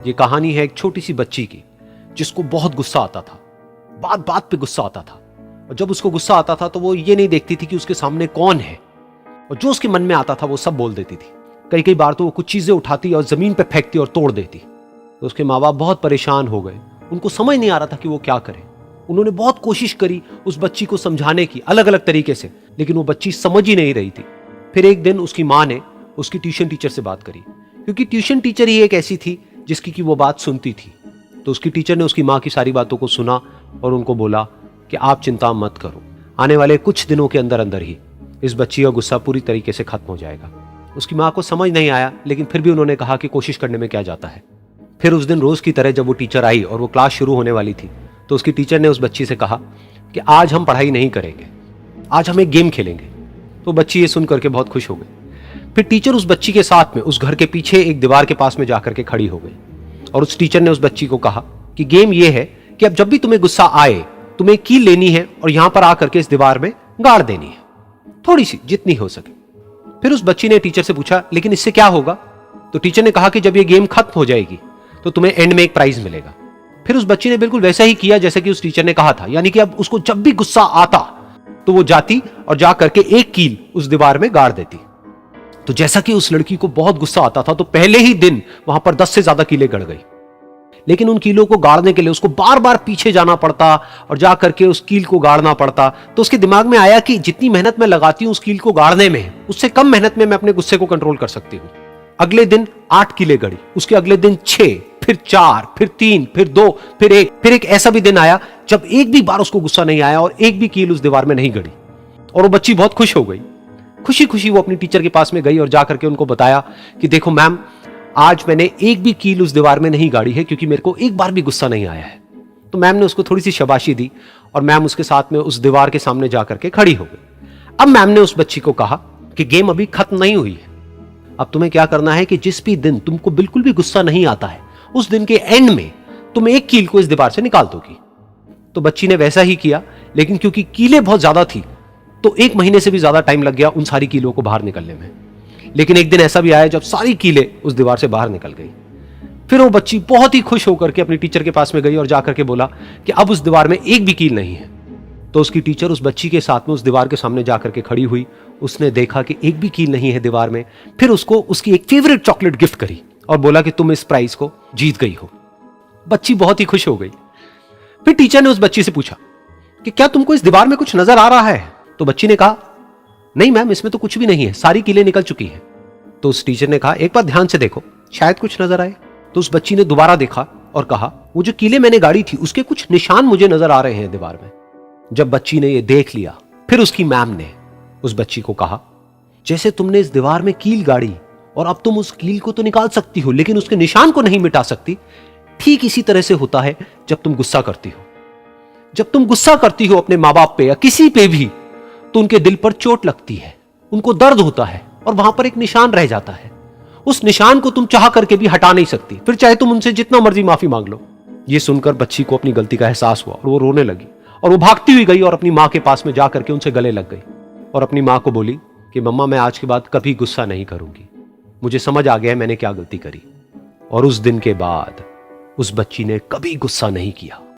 ये कहानी है एक छोटी सी बच्ची की जिसको बहुत गुस्सा आता था। बात बात पे गुस्सा आता था और जब उसको गुस्सा आता था तो वो ये नहीं देखती थी कि उसके सामने कौन है और जो उसके मन में आता था वो सब बोल देती थी। कई कई बार तो वो कुछ चीजें उठाती और जमीन पे फेंकती और तोड़ देती। तो उसके माँ बाप बहुत परेशान हो गए। उनको समझ नहीं आ रहा था कि वो क्या करे। उन्होंने बहुत कोशिश करी उस बच्ची को समझाने की अलग अलग तरीके से, लेकिन वो बच्ची समझ ही नहीं रही थी। फिर एक दिन उसकी माँ ने उसकी ट्यूशन टीचर से बात करी, क्योंकि ट्यूशन टीचर ही एक ऐसी थी जिसकी कि वो बात सुनती थी। तो उसकी टीचर ने उसकी माँ की सारी बातों को सुना और उनको बोला कि आप चिंता मत करो, आने वाले कुछ दिनों के अंदर अंदर ही इस बच्ची का गुस्सा पूरी तरीके से खत्म हो जाएगा। उसकी माँ को समझ नहीं आया, लेकिन फिर भी उन्होंने कहा कि कोशिश करने में क्या जाता है। फिर उस दिन रोज की तरह जब वो टीचर आई और वो क्लास शुरू होने वाली थी, तो उसकी टीचर ने उस बच्ची से कहा कि आज हम पढ़ाई नहीं करेंगे, आज हम एक गेम खेलेंगे। तो बच्ची ये सुन करके बहुत खुश हो गई। फिर टीचर उस बच्ची के साथ में उस घर के पीछे एक दीवार के पास में जाकर के खड़ी हो गई और उस टीचर ने उस बच्ची को कहा कि गेम ये है कि अब जब भी तुम्हें गुस्सा आए, तुम्हें कील लेनी है और यहां पर आकर के इस दीवार में गाड़ देनी है, थोड़ी सी, जितनी हो सके। फिर उस बच्ची ने टीचर से पूछा, लेकिन इससे क्या होगा? तो टीचर ने कहा कि जब ये गेम खत्म हो जाएगी तो तुम्हें एंड में एक प्राइज मिलेगा। फिर उस बच्ची ने बिल्कुल वैसा ही किया जैसे कि उस टीचर ने कहा था, यानी कि अब उसको जब भी गुस्सा आता तो वो जाती और जा करके एक कील उस दीवार में गाड़ देती। तो जैसा कि उस लड़की को बहुत गुस्सा आता था, तो पहले ही दिन वहां पर 10 से ज्यादा कीलें गड़ गई। लेकिन उन कीलों को गाड़ने के लिए उसको बार बार पीछे जाना पड़ता और जा करके उस कील को गाड़ना पड़ता। तो उसके दिमाग में आया कि जितनी मेहनत मैं लगाती हूं उस कील को गाड़ने में, उससे कम मेहनत में मैं अपने गुस्से को कंट्रोल कर सकती हूं। अगले दिन 8 कीलें गड़ी, उसके अगले दिन 6, फिर 4, फिर 3, फिर 2, फिर 1। फिर एक ऐसा भी दिन आया जब एक भी बार उसको गुस्सा नहीं आया और एक भी कील उस दीवार में नहीं गड़ी और वो बच्ची बहुत खुश हो गई। खुशी खुशी वो अपनी टीचर के पास में गई और जाकर के उनको बताया कि देखो मैम, आज मैंने एक भी कील उस दीवार में नहीं गाड़ी है क्योंकि मेरे को एक बार भी गुस्सा नहीं आया है। तो मैम ने उसको थोड़ी सी शाबाशी दी और मैम उसके साथ में उस दीवार के सामने जाकर के खड़ी हो गई। अब मैम ने उस बच्ची को कहा कि गेम अभी खत्म नहीं हुई है, अब तुम्हें क्या करना है कि जिस भी दिन तुमको बिल्कुल भी गुस्सा नहीं आता है उस दिन के एंड में तुम एक कील को इस दीवार से निकाल दोगी। तो बच्ची ने वैसा ही किया, लेकिन क्योंकि कीलें बहुत ज्यादा थी तो 1 महीने से भी ज्यादा टाइम लग गया उन सारी कीलों को बाहर निकलने में। लेकिन एक दिन ऐसा भी आया जब सारी कीलें उस दीवार से बाहर निकल गई। फिर वो बच्ची बहुत ही खुश होकर के अपनी टीचर के पास में गई और जाकर के बोला कि अब उस दीवार में एक भी कील नहीं है। तो उसकी टीचर उस बच्ची के साथ में उस दीवार के सामने जाकर के खड़ी हुई। उसने देखा कि एक भी कील नहीं है दीवार में। फिर उसको उसकी एक फेवरेट चॉकलेट गिफ्ट करी और बोला कि तुम इस प्राइज को जीत गई हो। बच्ची बहुत ही खुश हो गई। फिर टीचर ने उस बच्ची से पूछा कि क्या तुमको इस दीवार में कुछ नजर आ रहा है? तो बच्ची ने कहा, नहीं मैम, इसमें तो कुछ भी नहीं है, सारी कीलें निकल चुकी हैं। तो उस टीचर ने कहा, एक बार ध्यान से देखो, शायद कुछ नजर आए। तो उस बच्ची ने दोबारा देखा और कहा, वो जो कीलें मैंने गाड़ी थी उसके कुछ निशान मुझे नजर आ रहे हैं दीवार में। जब बच्ची ने ये देख लिया, फिर उसकी मैम ने उस बच्ची को कहा, जैसे तुमने इस दीवार में कील गाड़ी और अब तुम उस कील को तो निकाल सकती हो लेकिन उसके निशान को नहीं मिटा सकती, ठीक इसी तरह से होता है जब तुम गुस्सा करती हो। जब तुम गुस्सा करती हो अपने माँ बाप पे या किसी पे भी, तो उनके दिल पर चोट लगती है, उनको दर्द होता है और वहां पर एक निशान रह जाता है। उस निशान को तुम चाह करके भी हटा नहीं सकती, फिर चाहे तुम उनसे जितना मर्जी माफी मांग लो। ये सुनकर बच्ची को अपनी गलती का एहसास हुआ और वो रोने लगी और वो भागती हुई गई और अपनी माँ के पास में जाकर के उनसे गले लग गई और अपनी माँ को बोली कि मम्मा, मैं आज के बाद कभी गुस्सा नहीं करूंगी, मुझे समझ आ गया है मैंने क्या गलती करी। और उस दिन के बाद उस बच्ची ने कभी गुस्सा नहीं किया।